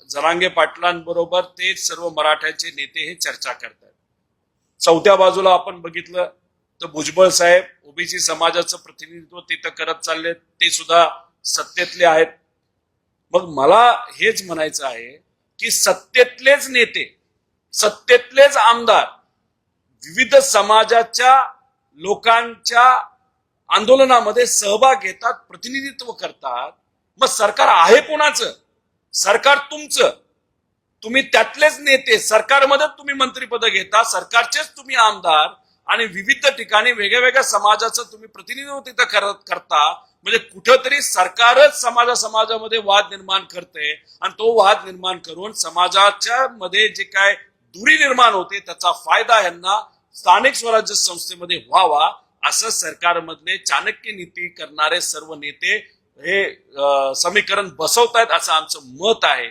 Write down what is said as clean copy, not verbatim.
जरांगे पाटलांबरोबर ते सर्व मराठ्याचे नेते हे चर्चा करतात. चौथ्या बाजूला आपण बघितलं तर भुजबळ साहेब ओबीसी समाजाचं प्रतिनिधित्व तिथं करत चालले, ते सुद्धा सत्तेतले आहेत. मग मला हेच म्हणायचं आहे की सत्तेतलेच नेते, सत्तेतलेच आमदार विविध समाजाच्या लोकांच्या आंदोलनामध्ये सहभाग घेतात, प्रतिनिधित्व करतात. मग सरकार आहे कोणाचं? सरकार तुमचं. तुम्ही त्यातलेच नेते, सरकारमध्ये तुम्ही मंत्रिपद घेता, सरकारचेच तुम्ही आमदार आणि विविध ठिकाणी वेगळ्या वेगळ्या समाजाचं तुम्ही प्रतिनिधित्व तिथं करता. म्हणजे कुठंतरी सरकारच समाजामध्ये वाद निर्माण करते आणि तो वाद निर्माण करून समाजाच्या मध्ये जे काय दुरी निर्माण होते त्याचा फायदा यांना स्थानिक स्वराज्य संस्थेमध्ये व्हावा असं सरकारमधले चाणक्य नीती करणारे सर्व नेते हे समीकरण बसवतायत असं आमचं मत आहे.